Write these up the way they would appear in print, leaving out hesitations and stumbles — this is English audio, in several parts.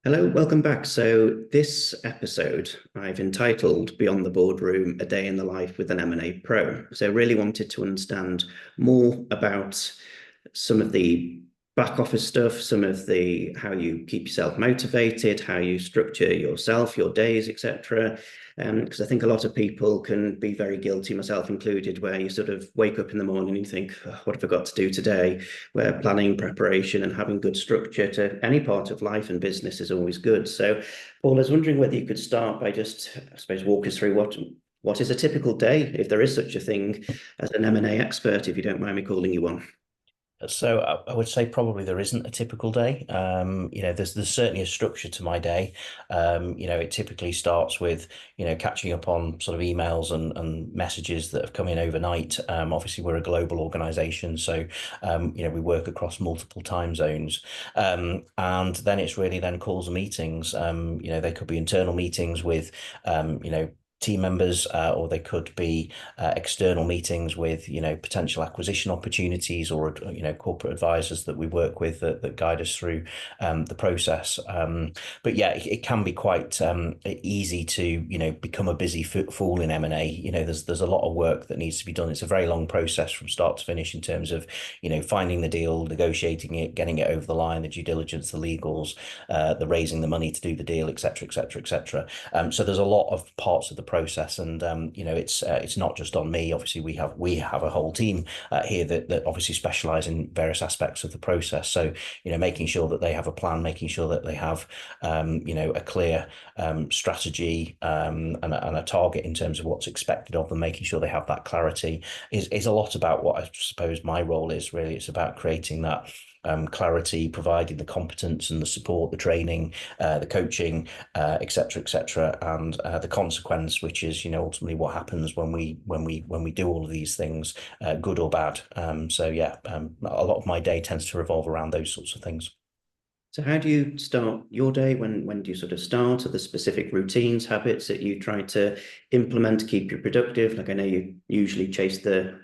Hello, welcome back. So this episode I've entitled Beyond the Boardroom, A Day in the Life with an M&A Pro. So really wanted to understand more about some of the back office stuff, some of the how you keep yourself motivated, how you structure yourself, your days, etc. Because I think a lot of people can be very guilty, myself included, where you sort of wake up in the morning and you think, "Oh, what have I got to do today?" Where planning, preparation, and having good structure to any part of life and business is always good. So, Paul, I was wondering whether you could start by just, I suppose, walk us through what is a typical day, if there is such a thing as an M&A expert, if you don't mind me calling you one. So I would say probably there isn't a typical day. There's certainly a structure to my day. It typically starts with, catching up on sort of emails and messages that have come in overnight. Obviously, we're a global organization, so we work across multiple time zones. And then it's really then calls and meetings. They could be internal meetings with, team members, or they could be external meetings with potential acquisition opportunities or corporate advisors that we work with that guide us through the process. But yeah, it can be quite easy to become a busy fool in M&A. There's a lot of work that needs to be done. It's a very long process from start to finish in terms of finding the deal, negotiating it, getting it over the line, the due diligence, the legals, the raising the money to do the deal, etc., etc., etc. So there's a lot of parts of the process, and it's not just on me. Obviously, we have a whole team here that obviously specialize in various aspects of the process. So making sure that they have a plan, making sure that they have a clear strategy, and a target in terms of what's expected of them, making sure they have that clarity is a lot about what I suppose my role is. Really, it's about creating that clarity, providing the competence and the support, the training, the coaching, etc., etc., and the consequence, which is ultimately what happens when we do all of these things, good or bad. So yeah, a lot of my day tends to revolve around those sorts of things. So how do you start your day? When do you sort of start? Are there specific routines, habits that you try to implement to keep you productive? Like I know you usually chase the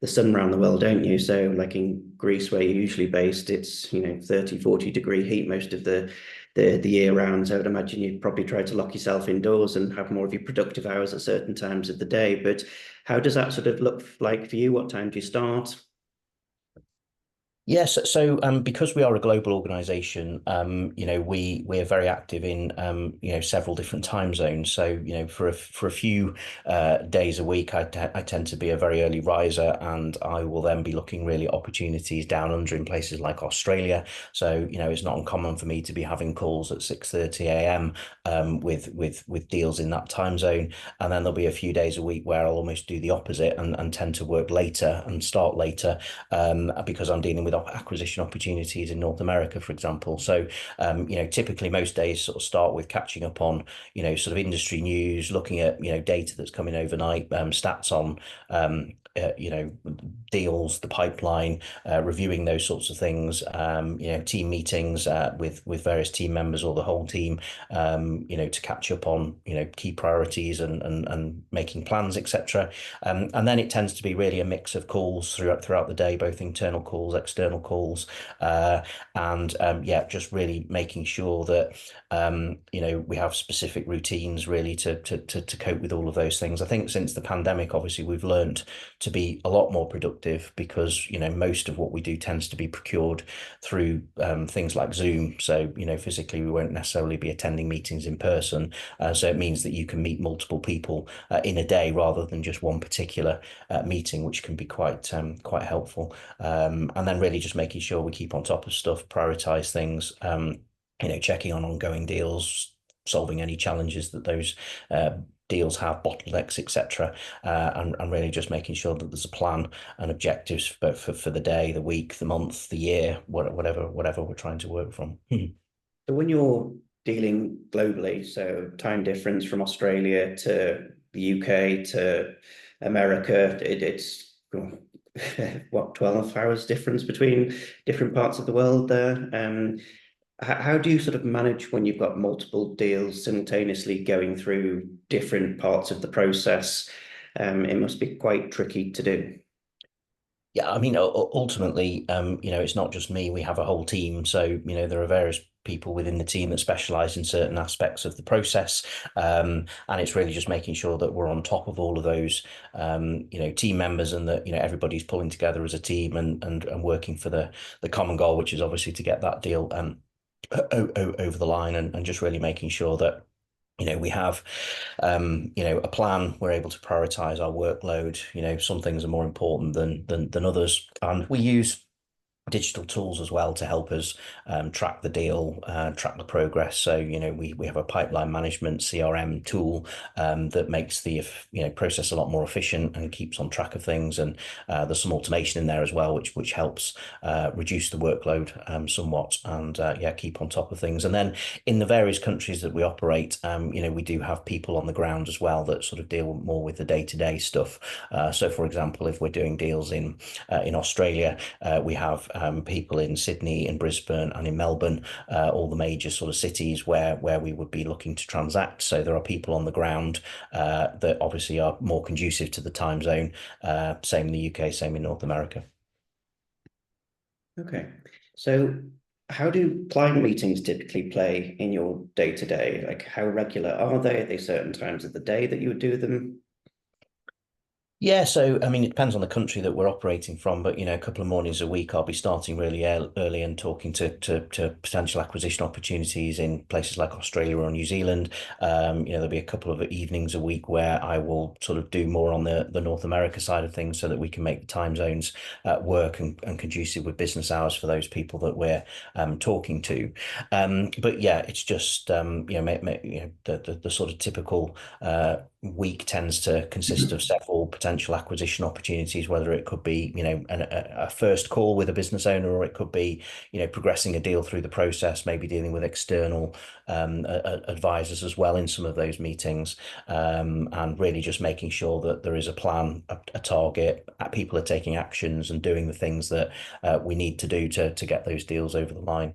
sun around the world, don't you? So like in Greece, where you're usually based, it's 30, 40-degree heat most of the year round. So I would imagine you'd probably try to lock yourself indoors and have more of your productive hours at certain times of the day. But how does that sort of look like for you? What time do you start? Yes, so because we are a global organization, we are very active in several different time zones. So for a few days a week, I tend to be a very early riser, and I will then be looking really at opportunities down under in places like Australia. So it's not uncommon for me to be having calls at 6:30 a.m. With deals in that time zone, and then there'll be a few days a week where I'll almost do the opposite and tend to work later and start later, because I'm dealing with acquisition opportunities in North America, for example. So, typically most days sort of start with catching up on, sort of industry news, looking at, data that's coming overnight, stats on, deals, the pipeline, reviewing those sorts of things, team meetings with various team members or the whole team, to catch up on, key priorities and making plans, etc. And then it tends to be really a mix of calls throughout the day, both internal calls, external calls, and yeah, just really making sure that we have specific routines really to cope with all of those things. I think since the pandemic, obviously, we've learned to be a lot more productive because most of what we do tends to be procured through things like Zoom. So physically we won't necessarily be attending meetings in person. So it means that you can meet multiple people in a day rather than just one particular meeting, which can be quite helpful. And then really just making sure we keep on top of stuff, prioritize things, checking on ongoing deals, solving any challenges that those deals have, bottlenecks, etc., and really just making sure that there's a plan and objectives for the day, the week, the month, the year, whatever we're trying to work from. So when you're dealing globally, so time difference from Australia to the UK to America, it's what, 12 hours difference between different parts of the world there. How do you sort of manage when you've got multiple deals simultaneously going through different parts of the process? It must be quite tricky to do. Yeah, I mean, ultimately, it's not just me. We have a whole team. So, there are various people within the team that specialize in certain aspects of the process. And it's really just making sure that we're on top of all of those, team members, and that, everybody's pulling together as a team, and working for the common goal, which is obviously to get that deal over the line, and just really making sure that we have, a plan. We're able to prioritize our workload. Some things are more important than others, and we use digital tools as well to help us track the deal, track the progress. So, we have a pipeline management CRM tool that makes the process a lot more efficient and keeps on track of things. And there's some automation in there as well, which helps reduce the workload somewhat, and yeah, keep on top of things. And then in the various countries that we operate, we do have people on the ground as well that sort of deal more with the day-to-day stuff. So, for example, if we're doing deals in Australia, we have people in Sydney, in Brisbane, and in Melbourne, all the major sort of cities where we would be looking to transact. So there are people on the ground that obviously are more conducive to the time zone. Same in the UK, same in North America. Okay. So how do client meetings typically play in your day to day? Like how regular are they? Are they certain times of the day that you would do them? Yeah, so I mean, it depends on the country that we're operating from, but a couple of mornings a week, I'll be starting really early and talking to potential acquisition opportunities in places like Australia or New Zealand. There'll be a couple of evenings a week where I will sort of do more on the North America side of things, so that we can make the time zones work, and conducive with business hours for those people that we're talking to. But yeah, it's just the sort of typical week tends to consist of several potential acquisition opportunities, whether it could be, a first call with a business owner, or it could be, progressing a deal through the process, maybe dealing with external advisors as well in some of those meetings, and really just making sure that there is a plan, a target, people are taking actions and doing the things that we need to do to get those deals over the line.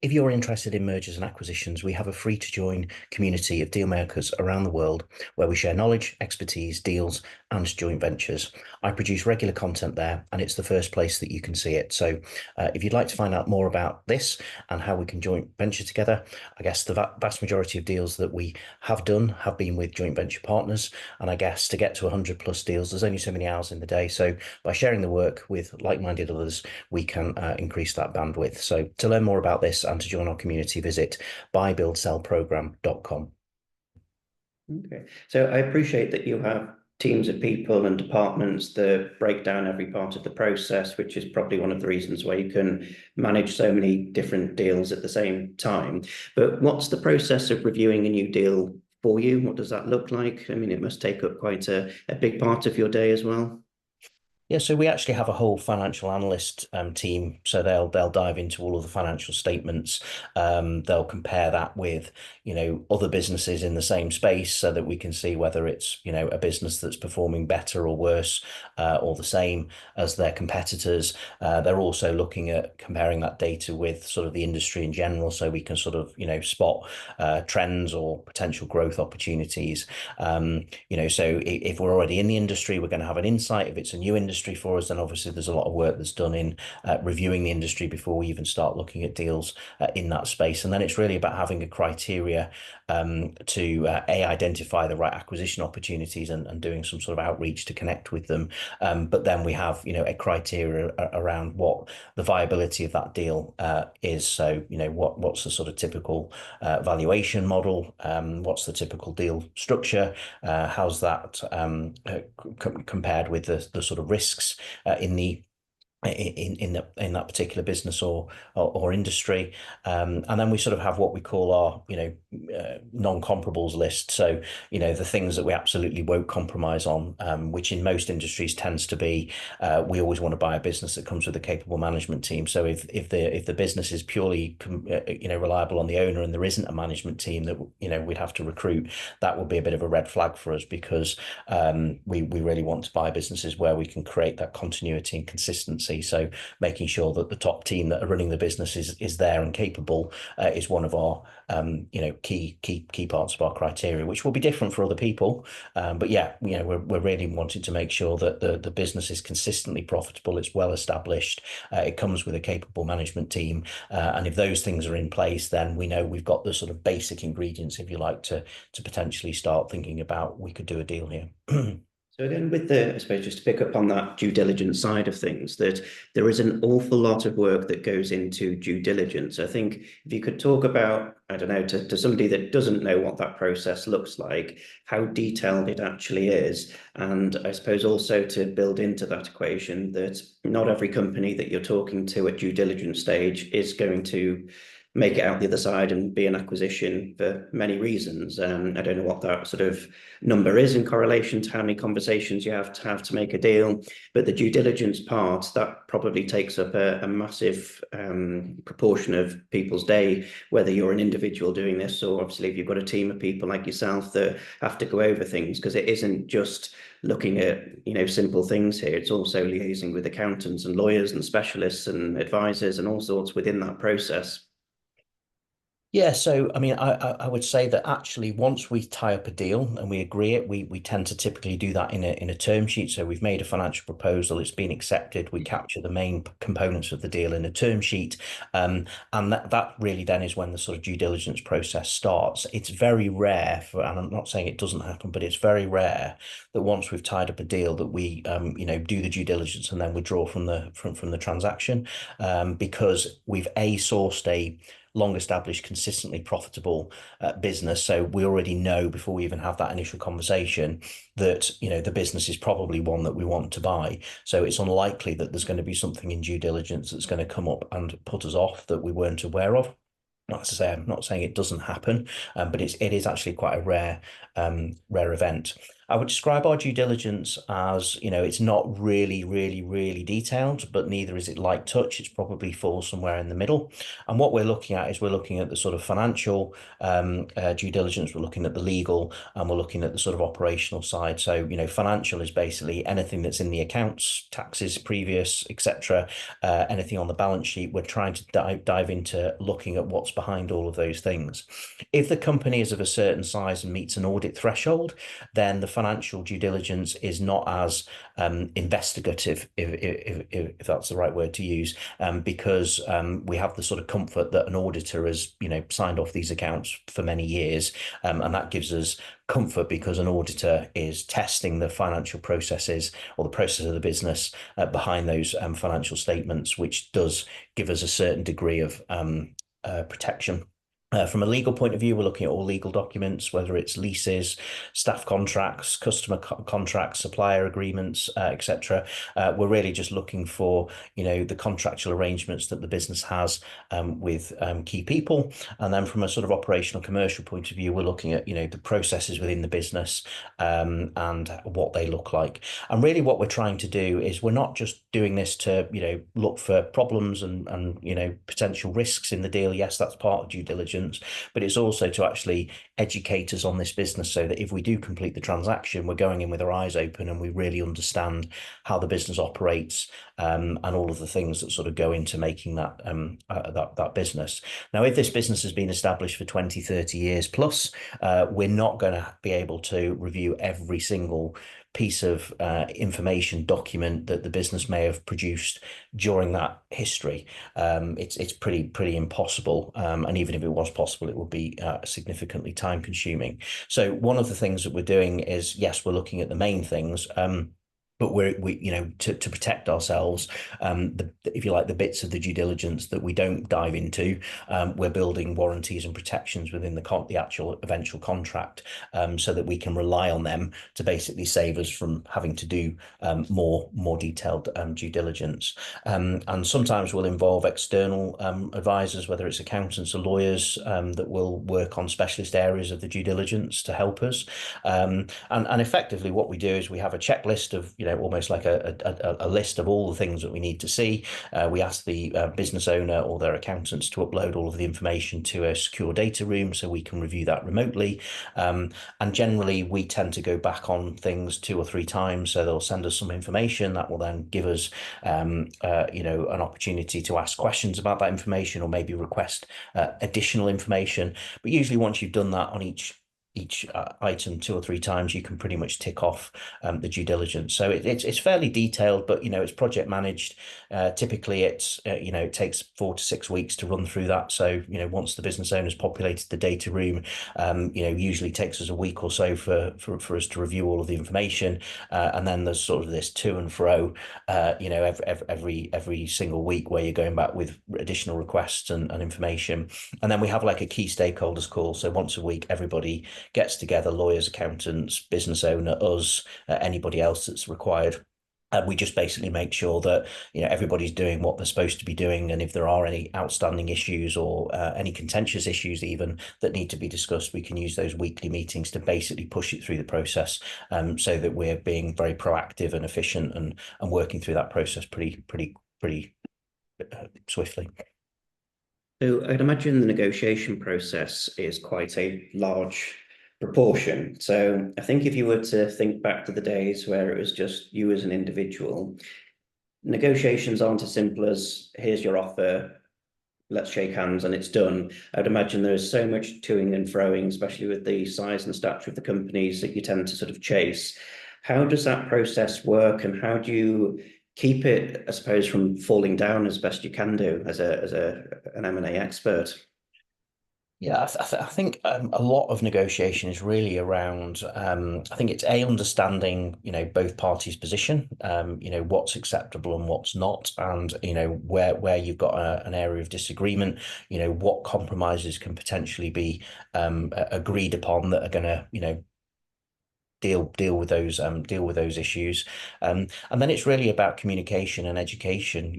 If you're interested in mergers and acquisitions, we have a free to join community of deal makers around the world where we share knowledge, expertise, deals, and joint ventures. I produce regular content there, and it's the first place that you can see it. So, if you'd like to find out more about this and how we can joint venture together, I guess the vast majority of deals that we have done have been with joint venture partners. And I guess to get to 100 plus deals, there's only so many hours in the day. So, by sharing the work with like minded others, we can increase that bandwidth. So, to learn more about this and to join our community, visit buybuildsellprogram.com. Okay. So I appreciate that you have teams of people and departments that break down every part of the process, which is probably one of the reasons why you can manage so many different deals at the same time. But what's the process of reviewing a new deal for you? What does that look like? I mean, it must take up quite a big part of your day as well. Yeah, so we actually have a whole financial analyst team. So they'll dive into all of the financial statements. They'll compare that with, other businesses in the same space, so that we can see whether it's, a business that's performing better or worse, or the same as their competitors. They're also looking at comparing that data with sort of the industry in general, so we can sort of, spot trends or potential growth opportunities. So if we're already in the industry, we're going to have an insight. If it's a new industry for us, then obviously there's a lot of work that's done in reviewing the industry before we even start looking at deals in that space. And then it's really about having a criteria to identify the right acquisition opportunities, and doing some sort of outreach to connect with them. But then we have, a criteria around what the viability of that deal is. So, what's the sort of typical valuation model? What's the typical deal structure? How's that compared with the sort of risks in the in that particular business or industry, and then we sort of have what we call our non-comparables list. So the things that we absolutely won't compromise on, which in most industries tends to be we always want to buy a business that comes with a capable management team. So if the business is purely reliable on the owner, and there isn't a management team that we'd have to recruit, that would be a bit of a red flag for us, because we really want to buy businesses where we can create that continuity and consistency consistency. So making sure that the top team that are running the business is there and capable is one of our key parts of our criteria, which will be different for other people. But yeah, we're really wanting to make sure that the business is consistently profitable. It's well established. It comes with a capable management team, and if those things are in place, then we know we've got the sort of basic ingredients, if you like, to potentially start thinking about we could do a deal here. So again, with I suppose just to pick up on that due diligence side of things, that there is an awful lot of work that goes into due diligence. I think if you could talk about, I don't know, to somebody that doesn't know what that process looks like, how detailed it actually is, and I suppose also to build into that equation that not every company that you're talking to at due diligence stage is going to make it out the other side and be an acquisition for many reasons. I don't know what that sort of number is in correlation to how many conversations you have to make a deal, but the due diligence part, that probably takes up a massive proportion of people's day, whether you're an individual doing this or obviously if you've got a team of people like yourself that have to go over things, because it isn't just looking at simple things here. It's also liaising with accountants and lawyers and specialists and advisors and all sorts within that process. Yeah, so I mean, I would say that actually once we tie up a deal and we agree it, we tend to typically do that in a term sheet. So we've made a financial proposal, it's been accepted, we capture the main components of the deal in a term sheet, and that really then is when the sort of due diligence process starts. It's very rare and I'm not saying it doesn't happen, but it's very rare that once we've tied up a deal that we do the due diligence and then withdraw from the transaction, because we've sourced a long established, consistently profitable business. So we already know before we even have that initial conversation that, the business is probably one that we want to buy. So it's unlikely that there's going to be something in due diligence that's going to come up and put us off that we weren't aware of. Not to say I'm not saying it doesn't happen, but it is actually quite a rare event. I would describe our due diligence as, it's not really, really, really detailed, but neither is it light touch. It's probably falls somewhere in the middle. And what we're looking at is we're looking at the sort of financial due diligence, we're looking at the legal, and we're looking at the sort of operational side. So, financial is basically anything that's in the accounts, taxes, previous, etc. Anything on the balance sheet. We're trying to dive into looking at what's behind all of those things. If the company is of a certain size and meets an audit threshold, then the financial due diligence is not as investigative, if that's the right word to use, because we have the sort of comfort that an auditor has, signed off these accounts for many years, and that gives us comfort because an auditor is testing the financial processes or the process of the business behind those financial statements, which does give us a certain degree of protection. From a legal point of view, we're looking at all legal documents, whether it's leases, staff contracts, customer contracts, supplier agreements, etc. We're really just looking for, the contractual arrangements that the business has with key people. And then from a sort of operational commercial point of view, we're looking at, the processes within the business and what they look like. And really what we're trying to do is we're not just doing this to, look for problems and potential risks in the deal. Yes, that's part of due diligence, but it's also to actually educate us on this business so that if we do complete the transaction, we're going in with our eyes open and we really understand how the business operates, and all of the things that sort of go into making that business. Now, if this business has been established for 20, 30 years plus, we're not going to be able to review every single piece of information document that the business may have produced during that history. It's pretty impossible, and even if it was possible, it would be significantly time consuming. So one of the things that we're doing is, yes, we're looking at the main things. But to protect ourselves, if you like, the bits of the due diligence that we don't dive into, we're building warranties and protections within the actual eventual contract, so that we can rely on them to basically save us from having to do more detailed due diligence. And sometimes we'll involve external advisors, whether it's accountants or lawyers, that will work on specialist areas of the due diligence to help us. And effectively, what we do is we have a checklist of almost like a list of all the things that we need to see. We ask the business owner or their accountants to upload all of the information to a secure data room so we can review that remotely. And generally, we tend to go back on things 2 or 3 times. So they'll send us some information that will then give us, an opportunity to ask questions about that information or maybe request additional information. But usually, once you've done that on each item 2 or 3 times, you can pretty much tick off the due diligence. So it's fairly detailed, but it's project managed. Typically, it takes 4 to 6 weeks to run through that. So once the business owner's populated the data room, usually takes us a week or so for us to review all of the information, and then there's sort of this to and fro, every single week where you're going back with additional requests and information, and then we have like a key stakeholders call. So once a week, everybody gets together, lawyers, accountants, business owner, us, anybody else that's required. And we just basically make sure that everybody's doing what they're supposed to be doing, and if there are any outstanding issues or any contentious issues even that need to be discussed, we can use those weekly meetings to basically push it through the process, so that we're being very proactive and efficient and working through that process pretty swiftly. So I'd imagine the negotiation process is quite a large proportion. So I think if you were to think back to the days where it was just you as an individual, negotiations aren't as simple as here's your offer, let's shake hands and it's done. I'd imagine there's so much toing and froing, especially with the size and stature of the companies that you tend to sort of chase. How does that process work, and how do you keep it, I suppose, from falling down as best you can do as an M&A expert? Yeah, I think a lot of negotiation is really around. I think it's understanding, both parties' position, what's acceptable and what's not, and where you've got an area of disagreement, what compromises can potentially be agreed upon that are going to, deal with those issues, and then it's really about communication and education.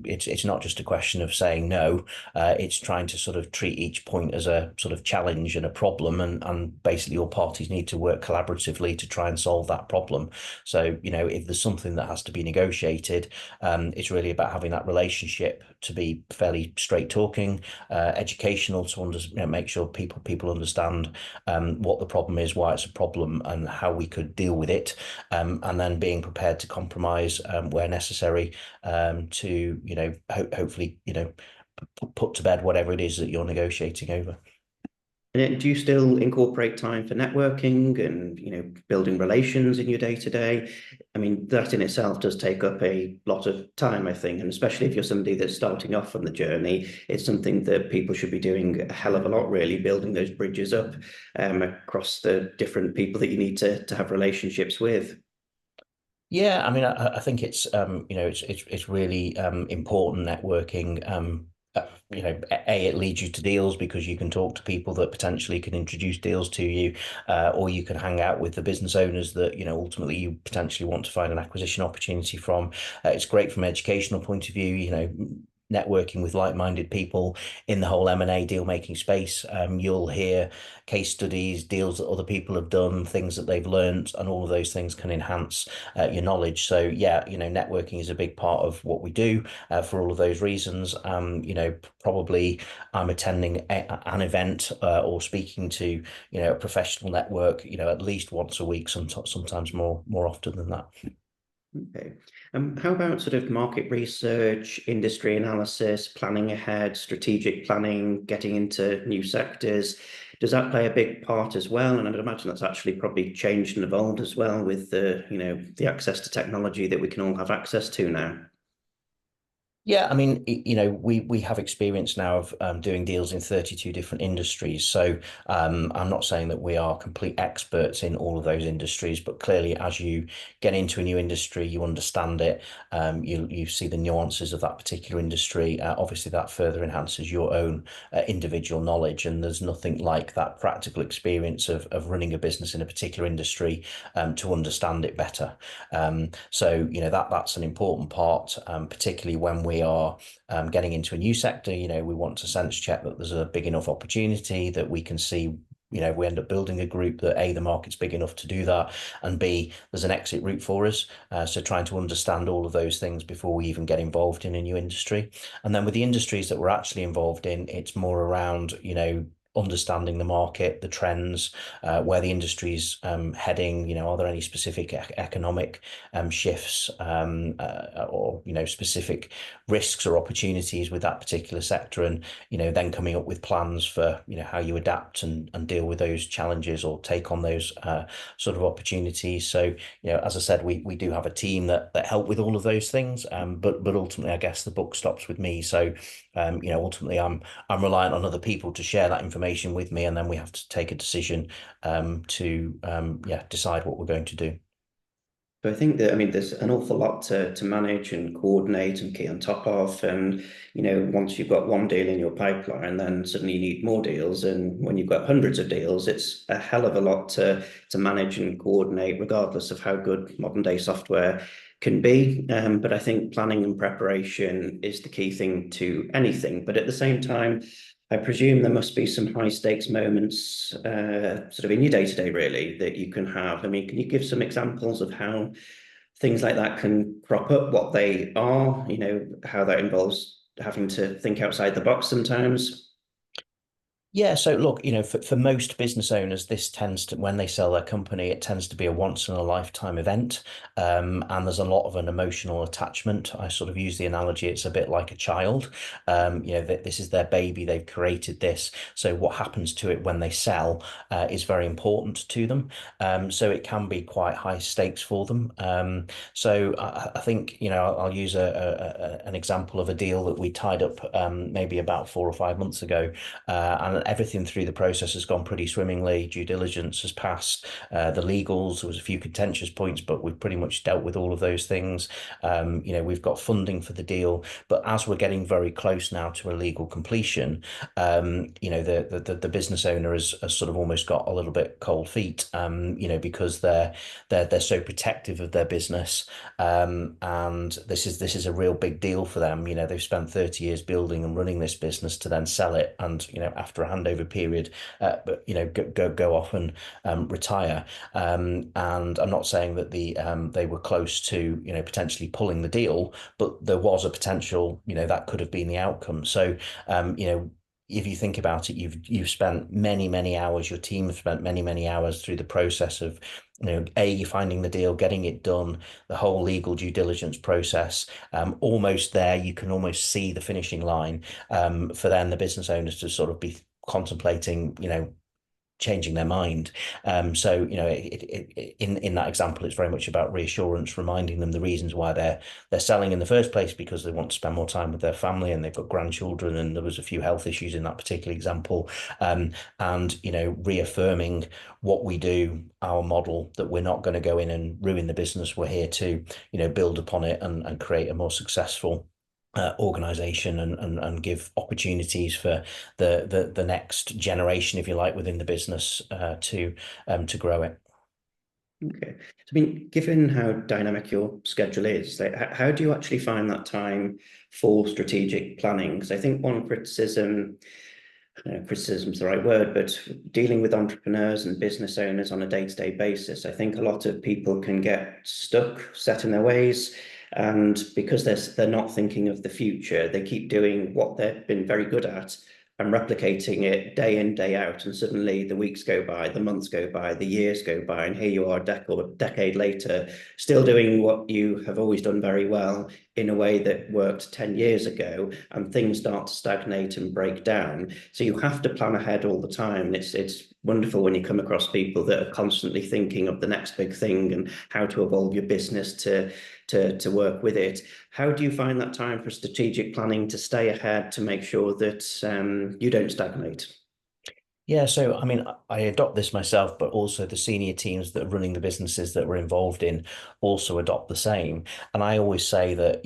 It's not just a question of saying no. It's trying to sort of treat each point as a sort of challenge and a problem, and basically all parties need to work collaboratively to try and solve that problem. So if there's something that has to be negotiated, it's really about having that relationship to be fairly straight talking, educational, to make sure people understand what the problem is, why it's a problem, and how we could deal with it, and then being prepared to compromise where necessary, to hopefully put to bed whatever it is that you're negotiating over. And do you still incorporate time for networking and building relations in your day to day? I mean, that in itself does take up a lot of time, I think, and especially if you're somebody that's starting off on the journey, it's something that people should be doing a hell of a lot, really, building those bridges up across the different people that you need to have relationships with. Yeah, I mean, I think it's it's really important networking. It leads you to deals because you can talk to people that potentially can introduce deals to you, or you can hang out with the business owners that ultimately you potentially want to find an acquisition opportunity from. It's great from an educational point of view. Networking with like-minded people in the whole M&A deal making space. You'll hear case studies, deals that other people have done, things that they've learned, and all of those things can enhance your knowledge. So yeah, networking is a big part of what we do, for all of those reasons. Probably I'm attending an event, or speaking to a professional network, at least once a week, sometimes more often than that. Okay. How about sort of market research, industry analysis, planning ahead, strategic planning, getting into new sectors? Does that play a big part as well? And I'd imagine that's actually probably changed and evolved as well with the access to technology that we can all have access to now. Yeah, I mean, we have experience now of doing deals in 32 different industries. So I'm not saying that we are complete experts in all of those industries, but clearly, as you get into a new industry, you understand it. You see the nuances of that particular industry. Obviously, that further enhances your own individual knowledge, and there's nothing like that practical experience of running a business in a particular industry, to understand it better. So that's an important part, particularly when we are getting into a new sector. We want to sense check that there's a big enough opportunity that we can see we end up building a group that A, the market's big enough to do that, and B, there's an exit route for us. So trying to understand all of those things before we even get involved in a new industry. And then with the industries that we're actually involved in, it's more around, understanding the market, the trends, where the industry's heading. Are there any specific economic shifts, or specific risks or opportunities with that particular sector, and then coming up with plans for how you adapt and deal with those challenges or take on those sort of opportunities. So as I said, we do have a team that help with all of those things, but ultimately I guess the book stops with me. So ultimately I'm reliant on other people to share that information with me, and then we have to take a decision to decide what we're going to do. But I think that, I mean, there's an awful lot to manage and coordinate and key on top of. And, once you've got one deal in your pipeline, then suddenly you need more deals. And when you've got hundreds of deals, it's a hell of a lot to manage and coordinate, regardless of how good modern day software can be. But I think planning and preparation is the key thing to anything. But at the same time, I presume there must be some high stakes moments, sort of in your day to day, really, that you can have. I mean, can you give some examples of how things like that can crop up, what they are, how that involves having to think outside the box sometimes? Yeah, so look, for most business owners, this tends to, when they sell their company, it tends to be a once in a lifetime event. And there's a lot of an emotional attachment. I sort of use the analogy, it's a bit like a child. That this is their baby, they've created this. So what happens to it when they sell is very important to them. So it can be quite high stakes for them. So I think, I'll use an example of a deal that we tied up maybe about 4 or 5 months ago. And everything through the process has gone pretty swimmingly. Due diligence has passed, the legals, there was a few contentious points, but we've pretty much dealt with all of those things. We've got funding for the deal, but as we're getting very close now to a legal completion, the business owner has sort of almost got a little bit cold feet, because they're so protective of their business, and this is a real big deal for them. They've spent 30 years building and running this business to then sell it, and after a handover period, but go off and retire. And I'm not saying that they were close to potentially pulling the deal, but there was a potential that could have been the outcome. So if you think about it, you've spent many hours, your team have spent many hours through the process of A, finding the deal, getting it done, the whole legal due diligence process, almost there. You can almost see the finishing line, for then the business owners to sort of be contemplating, changing their mind. So in that example, it's very much about reassurance, reminding them the reasons why they're selling in the first place, because they want to spend more time with their family and they've got grandchildren, and there was a few health issues in that particular example. And reaffirming what we do, our model, that we're not going to go in and ruin the business. We're here to build upon it and create a more successful organization, and give opportunities for the next generation, if you like, within the business, to grow it. Okay. So, I mean, given how dynamic your schedule is, like, how do you actually find that time for strategic planning? Because I think one criticism, criticism's the right word, but dealing with entrepreneurs and business owners on a day-to-day basis, I think a lot of people can get stuck, set in their ways, and because they're not thinking of the future, they keep doing what they've been very good at and replicating it day in, day out, and suddenly the weeks go by, the months go by, the years go by, and here you are a decade later, still doing what you have always done very well in a way that worked 10 years ago, and things start to stagnate and break down. So you have to plan ahead all the time. And it's wonderful when you come across people that are constantly thinking of the next big thing and how to evolve your business to work with it. How do you find that time for strategic planning to stay ahead, to make sure that you don't stagnate? Yeah, so I mean, I adopt this myself, but also the senior teams that are running the businesses that we're involved in also adopt the same. And I always say that,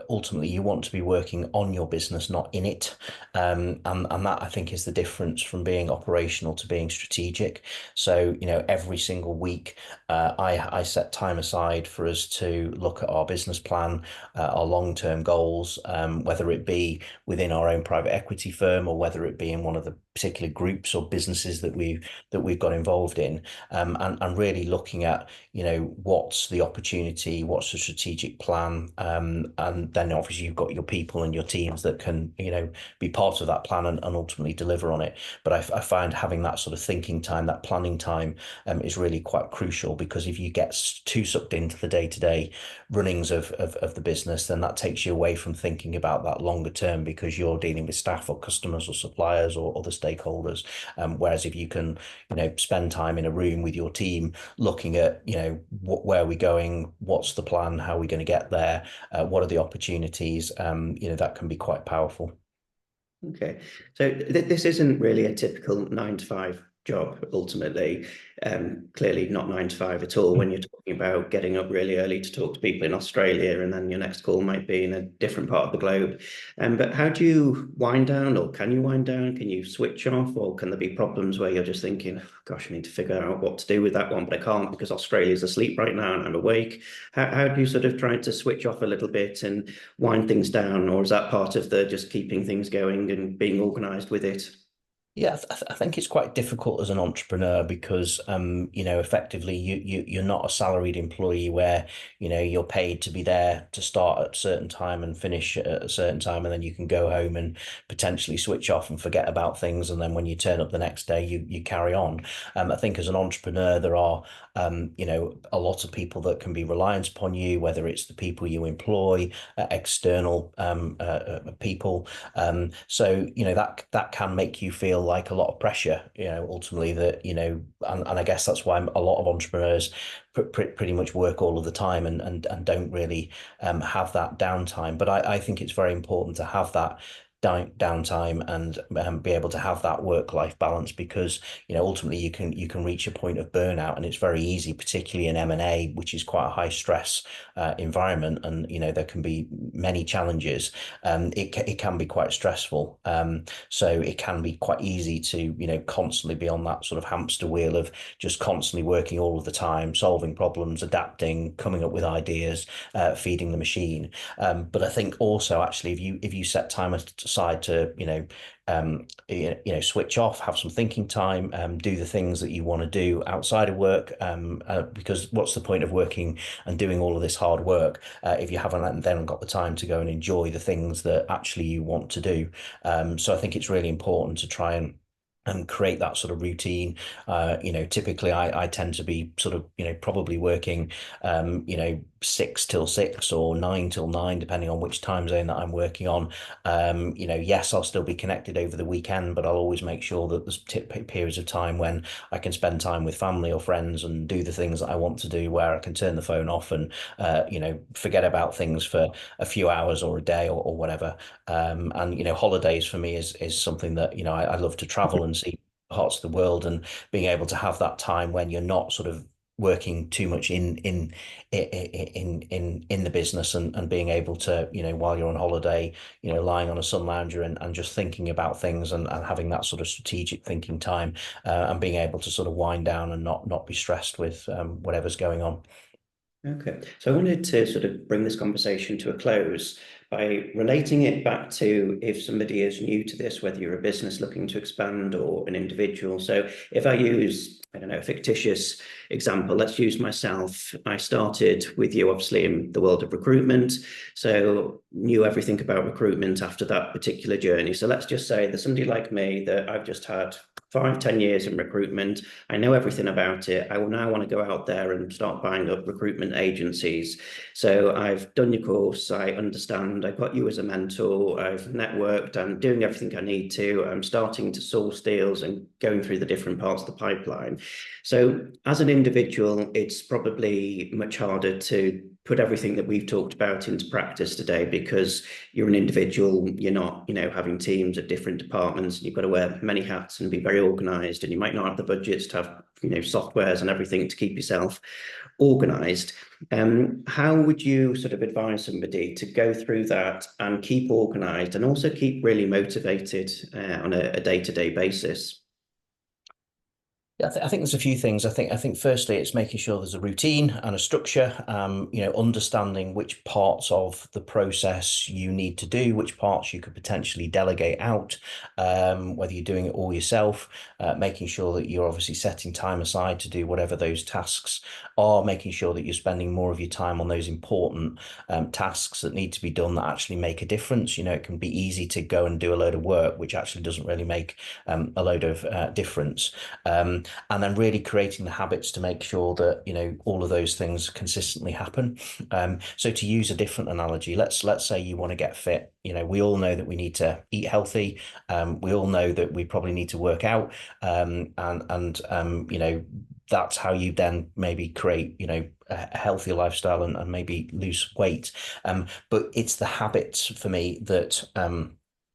ultimately you want to be working on your business, not in it. And that, I think, is the difference from being operational to being strategic. So, every single week, I set time aside for us to look at our business plan, our long-term goals, whether it be within our own private equity firm or whether it be in one of the particular groups groups or businesses that we've got involved in, and really looking at, what's the opportunity, what's the strategic plan, and then obviously you've got your people and your teams that can, be part of that plan and ultimately deliver on it. But I find having that sort of thinking time, that planning time, is really quite crucial, because if you get too sucked into the day-to-day runnings of the business, then that takes you away from thinking about that longer term, because you're dealing with staff or customers or suppliers or other stakeholders. Whereas if you can, spend time in a room with your team looking at, where are we going, what's the plan, how are we going to get there, what are the opportunities, that can be quite powerful. Okay, so this isn't really a typical 9 to 5 job ultimately. Clearly not 9 to 5 at all when you're talking about getting up really early to talk to people in Australia, and then your next call might be in a different part of the globe. But how do you wind down, or can you wind down? Can you switch off, or can there be problems where you're just thinking, gosh, I need to figure out what to do with that one, but I can't because Australia's asleep right now and I'm awake? How do you sort of try to switch off a little bit and wind things down, or is that part of the just keeping things going and being organized with it? Yeah, I think it's quite difficult as an entrepreneur, because effectively you're not a salaried employee where, you're paid to be there to start at a certain time and finish at a certain time, and then you can go home and potentially switch off and forget about things, and then when you turn up the next day, you carry on. I think as an entrepreneur there are, a lot of people that can be reliant upon you, whether it's the people you employ, external people. So that can make you feel like a lot of pressure, ultimately, that, and I guess that's why a lot of entrepreneurs pretty much work all of the time, and don't really have that downtime. But I think it's very important to have that downtime, and be able to have that work-life balance, because ultimately you can reach a point of burnout, and it's very easy, particularly in M&A, which is quite a high stress environment, and there can be many challenges. It can be quite stressful, so it can be quite easy to constantly be on that sort of hamster wheel of just constantly working all of the time, solving problems, adapting, coming up with ideas, feeding the machine. But I think also, actually, if you set time aside to switch off, have some thinking time, do the things that you want to do outside of work, because what's the point of working and doing all of this hard work if you haven't then got the time to go and enjoy the things that actually you want to do? So I think it's really important to try and create that sort of routine. Typically I tend to be sort of, probably working, 6 till 6 or 9 till 9, depending on which time zone that I'm working on. Yes, I'll still be connected over the weekend, but I'll always make sure that there's periods of time when I can spend time with family or friends and do the things that I want to do, where I can turn the phone off and, forget about things for a few hours or a day, or whatever. And holidays for me is something that I love to travel and see parts of the world, and being able to have that time when you're not sort of working too much in the business, and being able to, while you're on holiday, lying on a sun lounger, and just thinking about things, and having that sort of strategic thinking time, and being able to sort of wind down and not be stressed with whatever's going on. Okay, so I wanted to sort of bring this conversation to a close by relating it back to if somebody is new to this, whether you're a business looking to expand or an individual. So if I use, I don't know, a fictitious example, let's use myself. I started with you, obviously, in the world of recruitment, so knew everything about recruitment after that particular journey. So let's just say there's somebody like me that I've just had 5, 10 years in recruitment. I know everything about it. I will now want to go out there and start buying up recruitment agencies. So I've done your course. I understand. I've got you as a mentor. I've networked. I'm doing everything I need to. I'm starting to source deals and going through the different parts of the pipeline. So as an individual, it's probably much harder to put everything that we've talked about into practice today, because you're an individual. You're not, having teams of different departments, and you've got to wear many hats and be very organized, and you might not have the budgets to have, softwares and everything to keep yourself organized. How would you sort of advise somebody to go through that and keep organized, and also keep really motivated on a day-to-day basis? Yeah, I think there's a few things. I think firstly it's making sure there's a routine and a structure. Understanding which parts of the process you need to do, which parts you could potentially delegate out, whether you're doing it all yourself, making sure that you're obviously setting time aside to do whatever those tasks are, making sure that you're spending more of your time on those important tasks that need to be done that actually make a difference. It can be easy to go and do a load of work which actually doesn't really make a load of difference. And then really creating the habits to make sure that all of those things consistently happen. So to use a different analogy, let's say you want to get fit. We all know that we need to eat healthy. We all know that we probably need to work out, and that's how you then maybe create a healthier lifestyle and maybe lose weight. But it's the habits for me that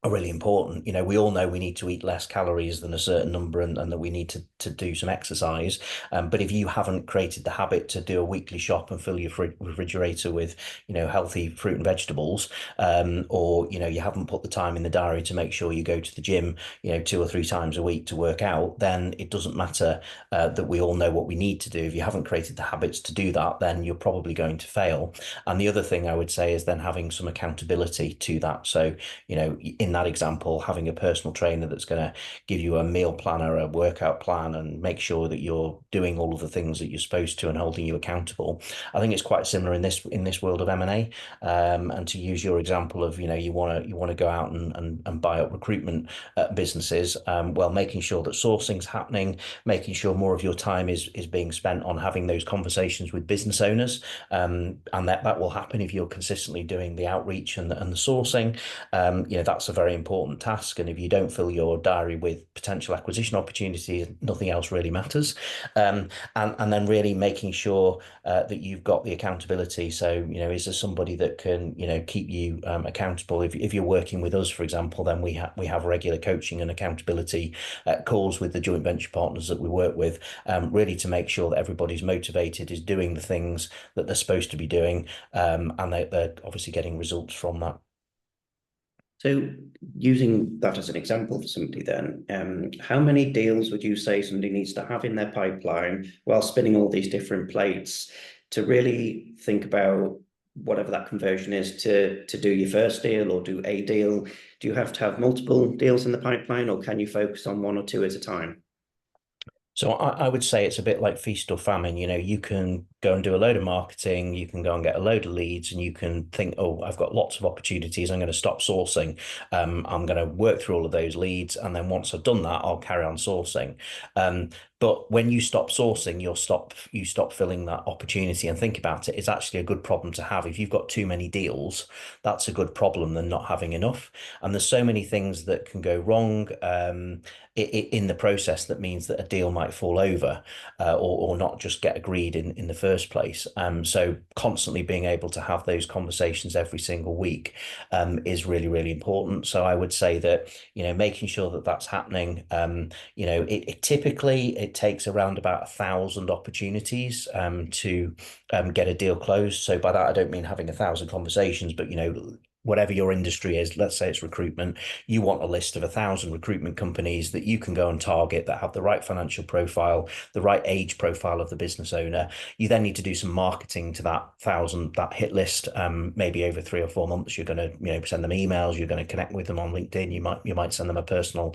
are really important. We all know we need to eat less calories than a certain number, and that we need to do some exercise. But if you haven't created the habit to do a weekly shop and fill your refrigerator with, healthy fruit and vegetables, or, you haven't put the time in the diary to make sure you go to the gym, 2 or 3 times a week to work out, then it doesn't matter that we all know what we need to do. If you haven't created the habits to do that, then you're probably going to fail. And the other thing I would say is then having some accountability to that. So, in that example, having a personal trainer that's going to give you a meal planner, a workout plan, and make sure that you're doing all of the things that you're supposed to and holding you accountable. I think it's quite similar in this world of M&A. And to use your example of, you want to go out and buy up recruitment businesses, well, making sure that sourcing's happening, making sure more of your time is being spent on having those conversations with business owners, and that will happen if you're consistently doing the outreach and the sourcing. That's a very important task. And if you don't fill your diary with potential acquisition opportunities, nothing else really matters. And then really making sure that you've got the accountability. So, is there somebody that can, keep you accountable? If you're working with us, for example, then we have regular coaching and accountability calls with the joint venture partners that we work with, really to make sure that everybody's motivated, is doing the things that they're supposed to be doing, and they're obviously getting results from that. So using that as an example for somebody then, how many deals would you say somebody needs to have in their pipeline while spinning all these different plates to really think about whatever that conversion is to do your first deal or do a deal? Do you have to have multiple deals in the pipeline, or can you focus on one or two at a time? So I would say it's a bit like feast or famine. You can go and do a load of marketing, you can go and get a load of leads, and you can think, oh, I've got lots of opportunities. I'm going to stop sourcing. I'm going to work through all of those leads, and then once I've done that, I'll carry on sourcing. But when you stop sourcing, you stop filling that opportunity. And think about it, it's actually a good problem to have. If you've got too many deals, that's a good problem than not having enough. And there's so many things that can go wrong in the process that means that a deal might fall over, or not just get agreed in the first place. So constantly being able to have those conversations every single week is really, really important. So I would say that, making sure that that's happening. It typically it takes around about 1,000 opportunities to get a deal closed. So by that I don't mean having 1,000 conversations, but whatever your industry is, let's say it's recruitment, you want a list of 1,000 recruitment companies that you can go and target that have the right financial profile, the right age profile of the business owner. You then need to do some marketing to that hit list. Maybe over 3 or 4 months, you're going to send them emails, you're going to connect with them on LinkedIn, you might send them a personal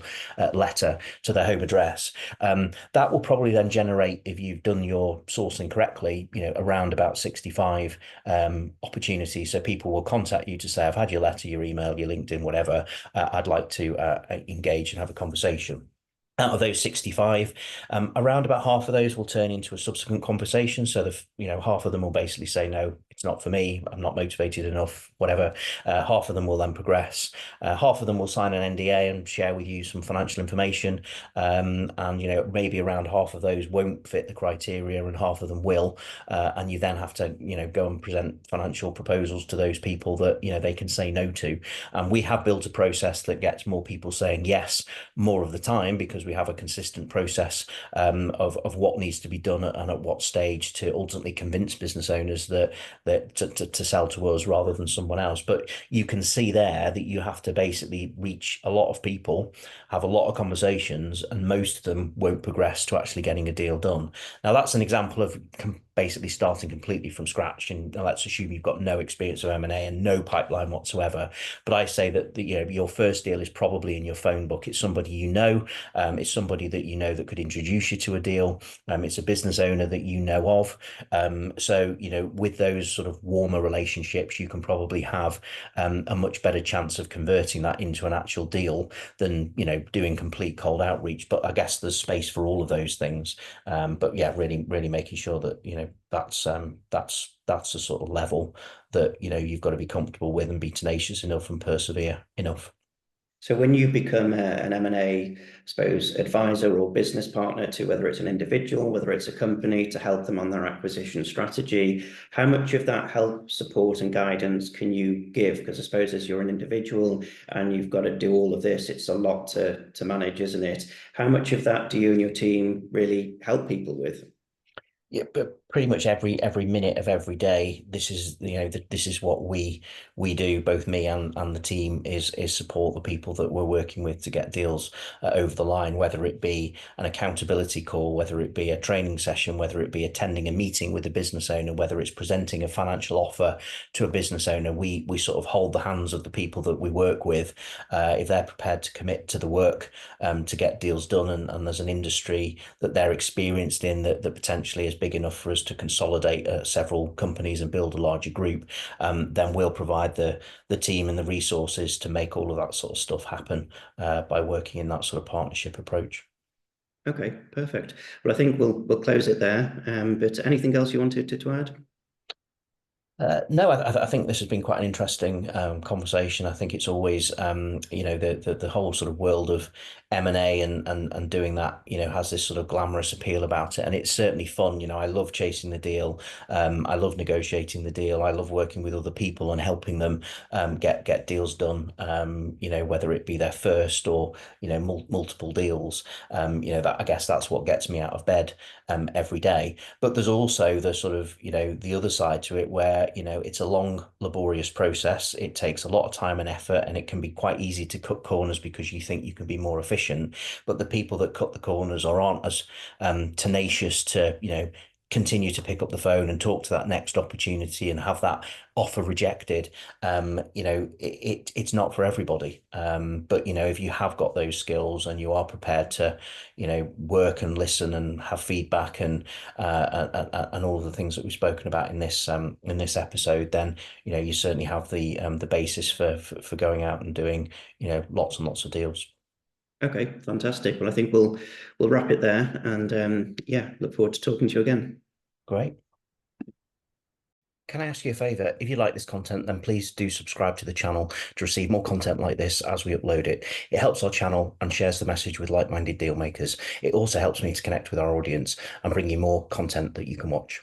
letter to their home address. That will probably then generate, if you've done your sourcing correctly, around about 65 opportunities. So people will contact you to say, I've had your letter, your email, your LinkedIn, whatever. I'd like to engage and have a conversation. Out of those 65, around about half of those will turn into a subsequent conversation. So half of them will basically say, no, it's not for me. I'm not motivated enough, whatever. Half of them will then progress. Half of them will sign an NDA and share with you some financial information. And maybe around half of those won't fit the criteria and half of them will. And you then have to, go and present financial proposals to those people that, they can say no to. And we have built a process that gets more people saying yes more of the time, because we have a consistent process of what needs to be done and at what stage, to ultimately convince business owners that to sell to us rather than someone else. But you can see there that you have to basically reach a lot of people, have a lot of conversations, and most of them won't progress to actually getting a deal done. Now, that's an example of basically starting completely from scratch. And let's assume you've got no experience of M&A and no pipeline whatsoever. But I say that your first deal is probably in your phone book. It's somebody you know. It's somebody that you know that could introduce you to a deal. It's a business owner that you know of. So, with those sort of warmer relationships, you can probably have a much better chance of converting that into an actual deal than, doing complete cold outreach. But I guess there's space for all of those things. But yeah, really, really making sure that, that's the sort of level that, you've got to be comfortable with and be tenacious enough and persevere enough. So when you become an M&A, suppose, advisor or business partner to whether it's an individual, whether it's a company, to help them on their acquisition strategy, how much of that help, support, and guidance can you give? Because I suppose as you're an individual and you've got to do all of this, it's a lot to manage, isn't it? How much of that do you and your team really help people with? Yeah, but pretty much every minute of every day, this is this is what we do. Both me and the team is support the people that we're working with to get deals over the line. Whether it be an accountability call, whether it be a training session, whether it be attending a meeting with a business owner, whether it's presenting a financial offer to a business owner, we sort of hold the hands of the people that we work with, if they're prepared to commit to the work, to get deals done, and there's an industry that they're experienced in that potentially is big enough for us to consolidate several companies and build a larger group, then we'll provide the team and the resources to make all of that sort of stuff happen, by working in that sort of partnership approach. Okay, perfect. Well, I think we'll close it there. But anything else you wanted to add? No, I think this has been quite an interesting conversation. I think it's always, the whole sort of world of M&A and doing that, has this sort of glamorous appeal about it, and it's certainly fun. I love chasing the deal. I love negotiating the deal. I love working with other people and helping them get deals done. Whether it be their first or multiple deals. That, I guess that's what gets me out of bed every day. But there's also the sort of, the other side to it where, it's a long, laborious process. It takes a lot of time and effort, and it can be quite easy to cut corners because you think you can be more efficient. But the people that cut the corners aren't as tenacious to, continue to pick up the phone and talk to that next opportunity and have that offer rejected. It's not for everybody. But if you have got those skills and you are prepared to, work and listen and have feedback and all of the things that we've spoken about in this episode, then you certainly have the basis for going out and doing lots and lots of deals. Okay, fantastic. Well, I think we'll wrap it there, and yeah, look forward to talking to you again. Great. Can I ask you a favor? If you like this content, then please do subscribe to the channel to receive more content like this as we upload it. It helps our channel and shares the message with like-minded deal makers. It also helps me to connect with our audience and bring you more content that you can watch.